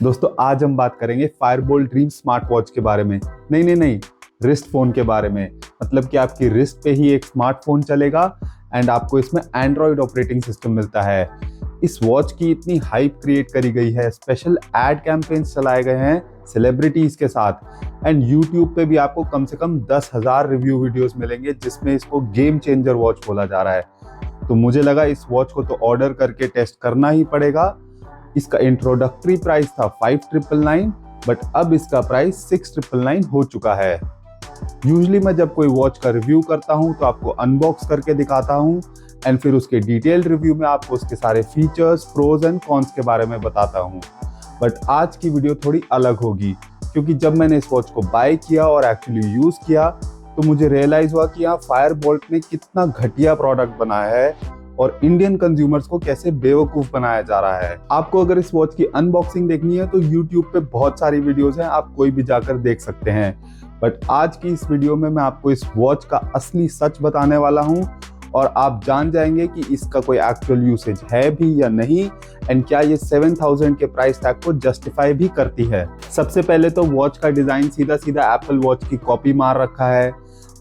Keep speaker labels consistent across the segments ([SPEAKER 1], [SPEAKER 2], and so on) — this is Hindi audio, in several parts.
[SPEAKER 1] दोस्तों आज हम बात करेंगे फायरबोल्ट ड्रीम स्मार्ट वॉच के बारे में। नहीं, रिस्ट फोन के बारे में। मतलब कि आपकी रिस्ट पे ही एक स्मार्टफोन चलेगा एंड आपको इसमें एंड्रॉयड ऑपरेटिंग सिस्टम मिलता है। इस वॉच की इतनी हाइप क्रिएट करी गई है, स्पेशल एड कैंपेन्स चलाए गए हैं सेलिब्रिटीज के साथ एंड यूट्यूब पे भी आपको कम से कम 10,000 रिव्यू वीडियोस मिलेंगे जिसमें इसको गेम चेंजर वॉच बोला जा रहा है। तो मुझे लगा इस वॉच को तो ऑर्डर करके टेस्ट करना ही पड़ेगा। इसका इंट्रोडक्टरी प्राइस था 5,999 बट अब इसका प्राइस 6,999 हो चुका है। यूजुअली मैं जब कोई वॉच का रिव्यू करता हूं तो आपको अनबॉक्स करके दिखाता हूं एंड फिर उसके डिटेल्ड रिव्यू में आपको उसके सारे फीचर्स, प्रोज एंड कॉन्स के बारे में बताता हूं। बट आज की वीडियो थोड़ी अलग होगी क्योंकि जब मैंने इस वॉच को बाय किया और एक्चुअली यूज किया तो मुझे रियलाइज हुआ कि यहाँ फायरबोल्ट ने कितना घटिया प्रोडक्ट बनाया है और इंडियन कंज्यूमर्स को कैसे बेवकूफ बनाया जा रहा है। आपको अगर इस वॉच की अनबॉक्सिंग देखनी है तो YouTube पे बहुत सारी वीडियोस हैं, आप कोई भी जाकर देख सकते हैं। बट आज की इस वीडियो में मैं आपको इस वॉच का असली सच बताने वाला हूं और आप जान जाएंगे कि इसका कोई एक्चुअल यूसेज है भी या नहीं एंड क्या ये 7,000 के प्राइस टैग को जस्टिफाई भी करती है। सबसे पहले तो वॉच का डिजाइन सीधा सीधा एप्पल वॉच की कॉपी मार रखा है।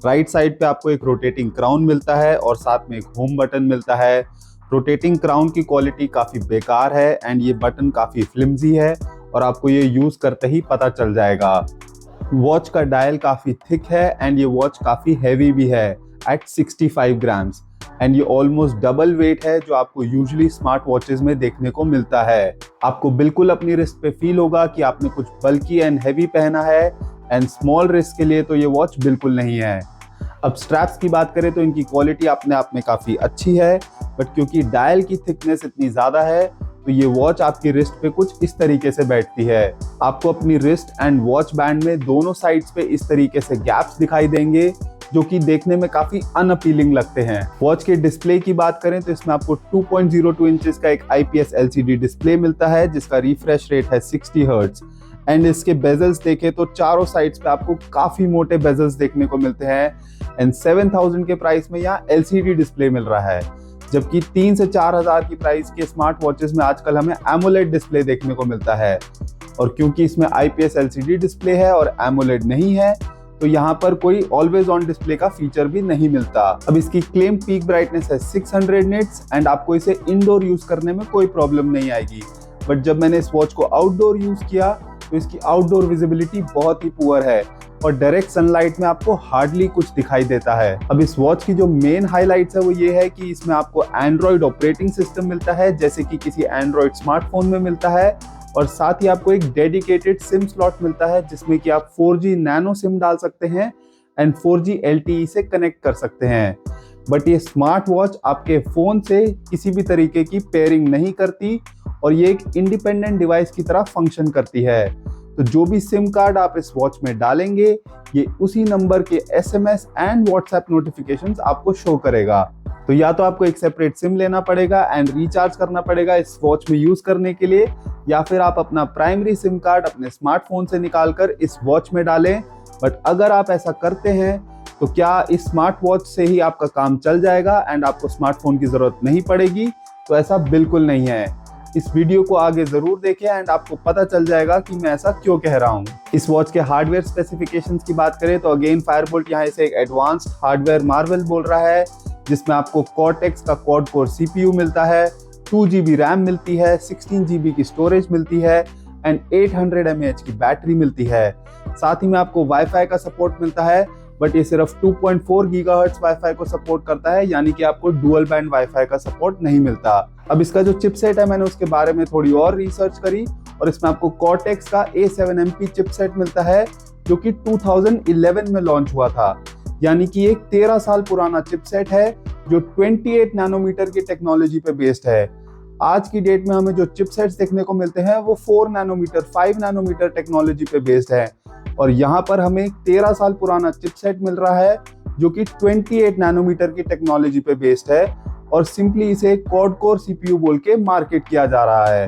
[SPEAKER 1] राइट साइड पे आपको एक रोटेटिंग क्राउन मिलता है और साथ में एक होम बटन मिलता है। रोटेटिंग क्राउन की क्वालिटी काफ़ी बेकार है एंड ये बटन काफ़ी फ्लिम्जी है और आपको ये यूज़ करते ही पता चल जाएगा। वॉच का डायल काफ़ी थिक है एंड ये वॉच काफ़ी हैवी भी है एट 65 ग्राम्स एंड ये ऑलमोस्ट डबल वेट है जो आपको यूजुअली स्मार्ट वॉचेस में देखने को मिलता है। आपको बिल्कुल अपनी रिस्ट पे फील होगा कि आपने कुछ बल्की एंड हैवी पहना है एंड स्मॉल रिस्ट के लिए तो ये वॉच बिल्कुल नहीं है। अब स्ट्रैप्स की बात करें तो इनकी क्वालिटी अपने आप में काफ़ी अच्छी है बट क्योंकि डायल की थिकनेस इतनी ज़्यादा है तो ये वॉच आपकी रिस्ट पे कुछ इस तरीके से बैठती है। आपको अपनी रिस्ट एंड वॉच बैंड में दोनों साइड्स पे इस तरीके से गैप्स दिखाई देंगे जो कि देखने में काफ़ी अनअपीलिंग लगते हैं। वॉच के डिस्प्ले की बात करें तो इसमें आपको 2.02 इंचेस का एक IPS LCD डिस्प्ले मिलता है जिसका रिफ्रेश रेट है 60 हर्ट्ज एंड इसके बेजल्स देखें तो चारों साइड्स पे आपको काफ़ी मोटे बेजल्स देखने को मिलते हैं एंड 7,000 के प्राइस में यहाँ LCD डिस्प्ले मिल रहा है, जबकि 3 से 4,000 की प्राइस के स्मार्ट वॉचेस में आजकल हमें AMOLED डिस्प्ले देखने को मिलता है। और क्योंकि इसमें IPS LCD डिस्प्ले है और AMOLED नहीं है तो यहाँ पर कोई ऑलवेज ऑन डिस्प्ले का फीचर भी नहीं मिलता। अब इसकी क्लेम पीक ब्राइटनेस है 600 निट्स एंड आपको इसे इंडोर यूज करने में कोई प्रॉब्लम नहीं आएगी। बट जब मैंने इस वॉच को आउटडोर यूज किया तो इसकी आउटडोर विजिबिलिटी बहुत ही पुअर है और डायरेक्ट सनलाइट में आपको हार्डली कुछ दिखाई देता है। अब इस वॉच की जो मेन हाइलाइट्स है वो ये है कि इसमें आपको एंड्रॉयड ऑपरेटिंग सिस्टम मिलता है जैसे कि किसी एंड्रॉयड स्मार्टफोन में मिलता है और साथ ही आपको एक डेडिकेटेड सिम स्लॉट मिलता है जिसमें कि आप 4G नैनो सिम डाल सकते हैं एंड 4G LTE से कनेक्ट कर सकते हैं। बट ये स्मार्ट वॉच आपके फ़ोन से किसी भी तरीके की पेयरिंग नहीं करती और ये एक इंडिपेंडेंट डिवाइस की तरह फंक्शन करती है। तो जो भी सिम कार्ड आप इस वॉच में डालेंगे ये उसी नंबर के SMS एंड WhatsApp नोटिफिकेशंस आपको शो करेगा। तो या तो आपको एक सेपरेट सिम लेना पड़ेगा एंड रिचार्ज करना पड़ेगा इस वॉच में यूज़ करने के लिए, या फिर आप अपना प्राइमरी सिम कार्ड अपने स्मार्टफोन से निकालकर इस वॉच में डालें। बट अगर आप ऐसा करते हैं तो क्या इस स्मार्ट वॉच से ही आपका काम चल जाएगा एंड आपको स्मार्टफोन की ज़रूरत नहीं पड़ेगी? तो ऐसा बिल्कुल नहीं है। इस वीडियो को आगे जरूर देखें एंड आपको पता चल जाएगा कि मैं ऐसा क्यों कह रहा हूँ। इस वॉच के हार्डवेयर स्पेसिफिकेशंस की बात करें तो अगेन फायरबोल्ट यहाँ इसे एक एडवांस्ड हार्डवेयर मार्वल बोल रहा है जिसमें आपको Cortex का क्वाड कोर CPU मिलता है, 2GB रैम मिलती है, 16GB की स्टोरेज मिलती है एंड 800 mAh की बैटरी मिलती है। साथ ही में आपको वाईफाई का सपोर्ट मिलता है बट ये सिर्फ 2.4 गीगाहर्ट्ज वाईफाई को सपोर्ट करता है, यानी कि आपको डुअल बैंड वाईफाई का सपोर्ट नहीं मिलता। अब इसका जो चिपसेट है मैंने उसके बारे में थोड़ी और रिसर्च करी और इसमें आपको Cortex का A7MP चिपसेट मिलता है जो कि 2011 में लॉन्च हुआ था, यानी कि एक 13 साल पुराना चिपसेट है जो 28 नैनोमीटर की टेक्नोलॉजी पे बेस्ड है। आज की डेट में हमें जो चिपसेट्स देखने को मिलते हैं वो 4 नैनोमीटर 5 नैनोमीटर टेक्नोलॉजी पे बेस्ड है और यहाँ पर हमें 13 साल पुराना चिपसेट मिल रहा है जो कि 28 नैनोमीटर की टेक्नोलॉजी पे बेस्ड है और सिंपली इसे क्वाड कोर CPU बोल के मार्केट किया जा रहा है।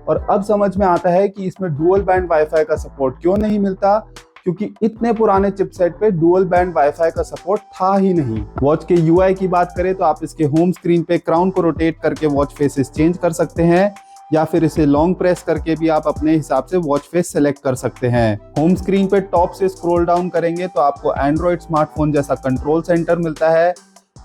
[SPEAKER 1] और अब समझ में आता है कि इसमें डुअल बैंड वाईफाई का सपोर्ट क्यों नहीं मिलता, क्योंकि इतने पुराने चिपसेट पे डुअल बैंड वाईफाई का सपोर्ट था ही नहीं। वॉच के UI की बात करें तो आप इसके होम स्क्रीन पे क्राउन को रोटेट करके वॉच फेसेस चेंज कर सकते हैं या फिर इसे लॉन्ग प्रेस करके भी आप अपने हिसाब से वॉच फेस सेलेक्ट कर सकते हैं। होम स्क्रीन पे टॉप से स्क्रॉल डाउन करेंगे तो आपको एंड्रॉइड स्मार्टफोन जैसा कंट्रोल सेंटर मिलता है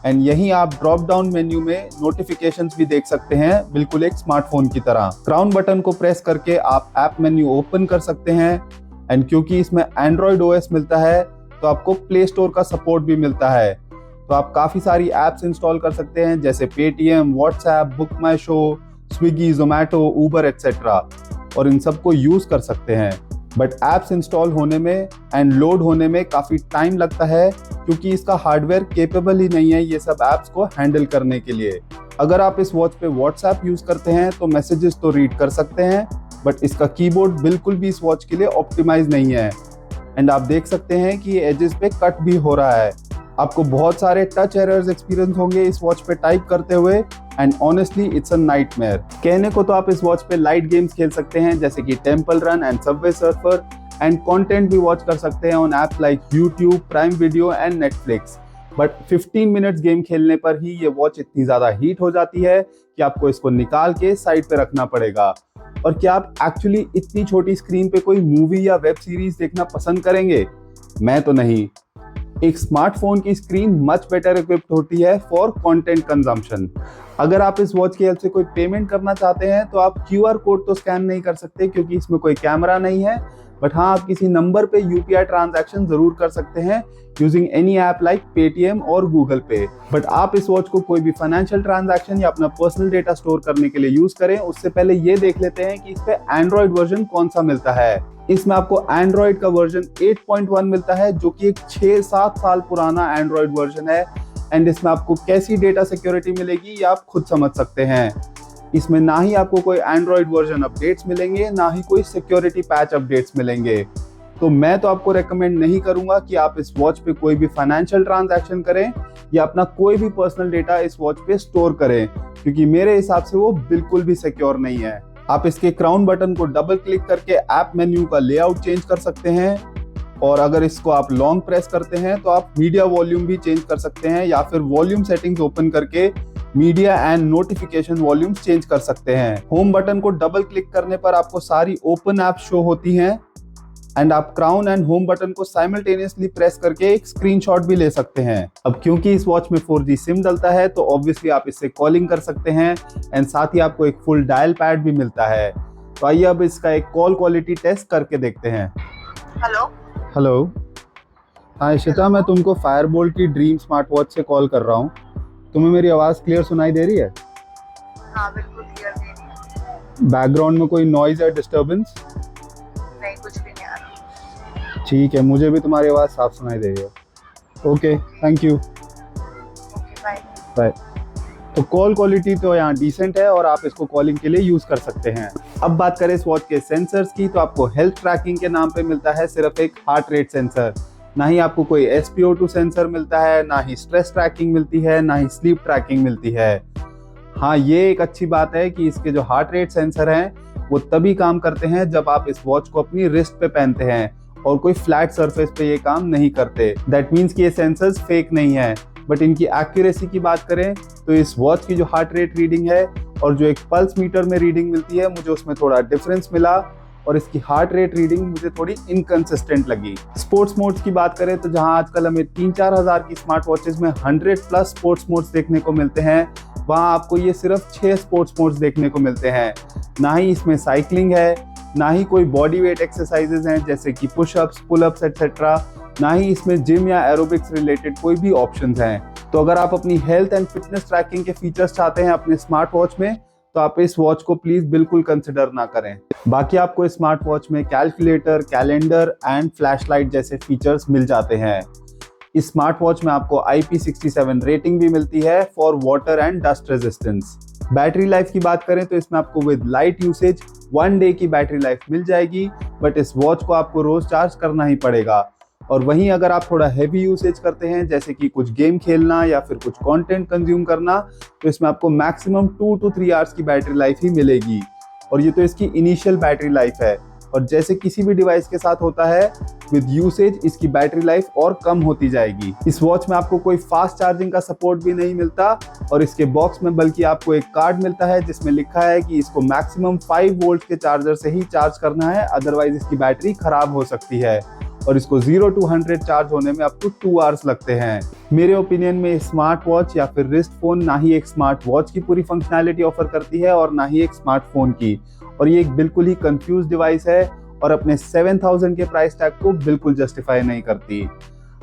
[SPEAKER 1] एंड यहीं आप ड्रॉप डाउन मेन्यू में नोटिफिकेशंस भी देख सकते हैं, बिल्कुल एक स्मार्टफोन की तरह। क्राउन बटन को प्रेस करके आप ऐप मेन्यू ओपन कर सकते हैं एंड क्योंकि इसमें एंड्रॉइड ओएस मिलता है तो आपको प्ले स्टोर का सपोर्ट भी मिलता है। तो आप काफ़ी सारी ऐप्स इंस्टॉल कर सकते हैं जैसे पेटीएम, व्हाट्सएप, बुक माई शो, स्विगी, जोमैटो, उबर एक्सेट्रा, और इन सबको यूज़ कर सकते हैं। बट ऐप्स इंस्टॉल होने में एंड लोड होने में काफ़ी टाइम लगता है क्योंकि इसका हार्डवेयर केपेबल ही नहीं है ये सब ऐप्स को हैंडल करने के लिए। अगर आप इस वॉच पे व्हाट्सएप यूज़ करते हैं तो मैसेजेस तो रीड कर सकते हैं, बट इसका कीबोर्ड बिल्कुल भी इस वॉच के लिए ऑप्टिमाइज नहीं है एंड आप देख सकते हैं कि ये एजेस पे कट भी हो रहा है। आपको बहुत सारे टच एरर्स एक्सपीरियंस होंगे इस वॉच पे टाइप करते हुए and honestly it's a nightmare. कहने को तो आप इस वॉच पे लाइट गेम्स खेल सकते हैं जैसे कि temple run and Subway surfer and content भी वॉच कर सकते हैं on apps like YouTube, prime video and Netflix. But 15 minutes game खेलने पर ही ये वॉच इतनी ज़्यादा हीट हो जाती है कि आपको इसको निकाल के साइड पे रखना पड़ेगा। और क्या आप एक्चुअली इतनी छोटी स्क्रीन पे कोई मूवी या वेब सीरीज देखना पसंद करेंगे? मैं तो नहीं। एक स्मार्टफोन की स्क्रीन मच बेटर इक्विप्ड होती है फॉर कंटेंट कंजम्पशन। अगर आप इस वॉच की हेल्प से कोई पेमेंट करना चाहते हैं तो आप क्यूआर कोड तो स्कैन नहीं कर सकते क्योंकि इसमें कोई कैमरा नहीं है, बट हाँ आप किसी नंबर पे यूपीआई ट्रांजैक्शन जरूर कर सकते हैं using any app like Paytm और गूगल पे। बट आप इस वॉच को कोई भी फाइनेंशियल ट्रांजैक्शन या अपना पर्सनल डेटा स्टोर करने के लिए यूज करें उससे पहले ये देख लेते हैं कि इस पे एंड्रॉइड वर्जन कौन सा मिलता है। इसमें आपको एंड्रॉइड का वर्जन 8.1 मिलता है जो कि एक 6-7 साल पुराना एंड्रॉइड वर्जन है एंड इसमें आपको कैसी डेटा सिक्योरिटी मिलेगी ये आप खुद समझ सकते हैं। इसमें ना ही आपको कोई एंड्रॉइड वर्जन अपडेट्स मिलेंगे ना ही कोई सिक्योरिटी पैच अपडेट्स मिलेंगे। तो मैं तो आपको रेकमेंड नहीं करूंगा कि आप इस वॉच पे कोई भी फाइनेंशियल ट्रांजैक्शन करें या अपना कोई भी पर्सनल डेटा इस वॉच पे स्टोर करें क्योंकि मेरे हिसाब से वो बिल्कुल भी सिक्योर नहीं है। आप इसके क्राउन बटन को डबल क्लिक करके ऐप मेन्यू का लेआउट चेंज कर सकते हैं और अगर इसको आप लॉन्ग प्रेस करते हैं तो आप मीडिया वॉल्यूम भी चेंज कर सकते हैं या फिर वॉल्यूम सेटिंग्स ओपन करके media and notification volume change कर सकते हैं। होम बटन को डबल क्लिक करने पर आपको सारी ओपन ऐप शो होती हैं एंड आप क्राउन एंड होम बटन को साइमल्टेनियसली प्रेस करके एक स्क्रीनशॉट भी ले सकते हैं। अब क्योंकि इस वॉच में 4G सिम डलता है तो ऑब्वियसली आप इससे कॉलिंग कर सकते हैं एंड साथ ही आपको एक फुल डायल पैड भी मिलता है। तो आइए अब इसका एक कॉल क्वालिटी टेस्ट करके देखते हैं। हेलो हाँ इशिता, मैं तुमको फायरबोल्ट की ड्रीम स्मार्ट वॉच से कॉल कर रहा हूँ। तुम्हें मेरी आवाज़ क्लियर सुनाई दे रही है?
[SPEAKER 2] हाँ बिल्कुल क्लियर दे रही है।
[SPEAKER 1] बैकग्राउंड में कोई नॉइज या डिस्टर्बेंस?
[SPEAKER 2] नहीं, कुछ भी नहीं आ रहा।
[SPEAKER 1] ठीक है, मुझे भी तुम्हारी आवाज़ साफ सुनाई दे रही है। Okay, thank you,
[SPEAKER 2] okay bye.
[SPEAKER 1] Bye. तो कॉल क्वालिटी तो यहाँ डिसेंट है और आप इसको कॉलिंग के लिए यूज़ कर सकते हैं। अब बात करें इस वॉच के सेंसर्स की तो आपको हेल्थ ट्रैकिंग के नाम पे मिलता है सिर्फ एक हार्ट रेट सेंसर। ना ही आपको कोई SpO2 सेंसर मिलता है, ना ही स्ट्रेस ट्रैकिंग मिलती है, ना ही स्लीप ट्रैकिंग मिलती है। हाँ, ये एक अच्छी बात है कि इसके जो हार्ट रेट सेंसर हैं वो तभी काम करते हैं जब आप इस वॉच को अपनी रिस्ट पे पहनते हैं और कोई फ्लैट सरफेस पे ये काम नहीं करते। दैट मीन्स कि ये सेंसर्स फेक नहीं है। बट इनकी एक्यूरेसी की बात करें तो इस वॉच की जो हार्ट रेट रीडिंग है और जो एक पल्स मीटर में रीडिंग मिलती है मुझे उसमें थोड़ा डिफरेंस मिला और इसकी हार्ट रेट रीडिंग मुझे थोड़ी इनकंसिस्टेंट लगी। स्पोर्ट्स मोड्स की बात करें तो जहां आजकल हमें 3-4 हज़ार की स्मार्ट वॉचेस में 100+ स्पोर्ट्स मोड्स देखने को मिलते हैं, वहां आपको ये सिर्फ 6 स्पोर्ट्स मोड्स देखने को मिलते हैं। ना ही इसमें साइकिलिंग है, ना ही कोई बॉडी वेट एक्सरसाइजेज हैं जैसे कि पुशअप्स, पुलअप्स एक्सेट्रा, ना ही इसमें जिम या एरोबिक्स रिलेटेड कोई भी ऑप्शंस हैं। तो अगर आप अपनी हेल्थ एंड फिटनेस ट्रैकिंग के फीचर्स चाहते हैं अपने स्मार्ट वॉच में तो आप इस वॉच को प्लीज बिल्कुल कंसिडर ना करें। बाकी आपको स्मार्ट वॉच में कैलकुलेटर, कैलेंडर एंड फ्लैशलाइट जैसे फीचर्स मिल जाते हैं। इस स्मार्ट वॉच में आपको IP67 रेटिंग भी मिलती है for water and dust resistance. Battery life की बात करें तो इसमें आपको विद लाइट यूसेज 1 डे की बैटरी लाइफ मिल जाएगी, बट इस वॉच को आपको रोज चार्ज करना ही पड़ेगा। और वहीं अगर आप थोड़ा हैवी यूसेज करते हैं जैसे कि कुछ गेम खेलना या फिर कुछ कंटेंट कंज्यूम करना तो इसमें आपको मैक्सिमम 2 to 3 आवर्स की बैटरी लाइफ ही मिलेगी। और ये तो इसकी इनिशियल बैटरी लाइफ है। और जैसे किसी भी डिवाइस के साथ होता है, विद यूसेज इसकी बैटरी लाइफ और कम होती जाएगी। इस वॉच में आपको कोई फास्ट चार्जिंग का सपोर्ट भी नहीं मिलता और इसके बॉक्स में बल्कि आपको एक कार्ड मिलता है जिसमें लिखा है कि इसको मैक्सिमम 5 वोल्ट के चार्जर से ही चार्ज करना है, अदरवाइज इसकी बैटरी खराब हो सकती है और इसको 0 to 100 चार्ज होने में अप टू 2 आवर्स लगते हैं। मेरे ओपिनियन में स्मार्ट वॉच या फिर रिस्ट फोन ना ही एक स्मार्ट वॉच की पूरी फंक्शनैलिटी ऑफर करती है और ना ही एक स्मार्टफोन की, और ये एक बिल्कुल ही कंफ्यूज डिवाइस है और अपने 7000 के प्राइस टैग को बिल्कुल जस्टिफाई नहीं करती।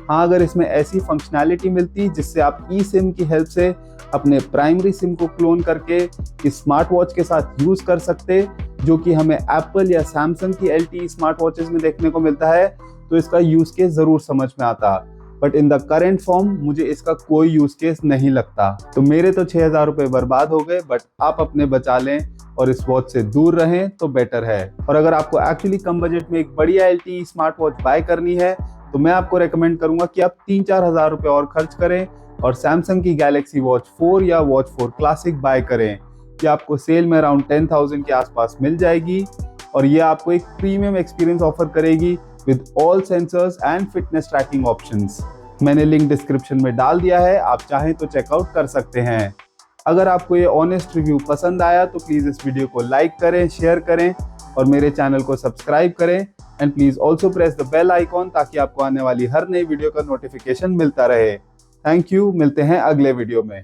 [SPEAKER 1] हाँ, अगर इसमें ऐसी फंक्शनैलिटी मिलती जिससे आप ई सिम की हेल्प से अपने प्राइमरी सिम को क्लोन करके इस स्मार्ट वॉच के साथ यूज कर सकते, जो कि हमें एप्पल या सैमसंग की LTE स्मार्ट वॉचेस में देखने को मिलता है, तो इसका यूज केस जरूर समझ में आता। But in the current form मुझे इसका कोई यूज केस नहीं लगता। तो मेरे तो 6000 रुपए बर्बाद हो गए, बट आप अपने बचा लें और इस वॉच से दूर रहें तो बेटर है। और अगर आपको एक्चुअली कम बजट में एक बढ़िया LTE स्मार्ट वॉच बाय करनी है तो मैं आपको रेकमेंड करूंगा कि आप 3-4 हज़ार रुपए और खर्च करें और सैमसंग की गैलेक्सी वॉच 4 या वॉच 4 क्लासिक बाय करें। ये आपको सेल में अराउंड 10,000 के आसपास मिल जाएगी और ये आपको एक प्रीमियम एक्सपीरियंस ऑफर करेगी with all sensors and fitness tracking options. मैंने लिंक डिस्क्रिप्शन में डाल दिया है, आप चाहें तो चेकआउट कर सकते हैं। अगर आपको ये ऑनेस्ट रिव्यू पसंद आया तो प्लीज़ इस वीडियो को लाइक करें, शेयर करें और मेरे चैनल को सब्सक्राइब करें and please also press the bell icon ताकि आपको आने वाली हर नई वीडियो का नोटिफिकेशन मिलता रहे। थैंक यू, मिलते हैं अगले वीडियो में।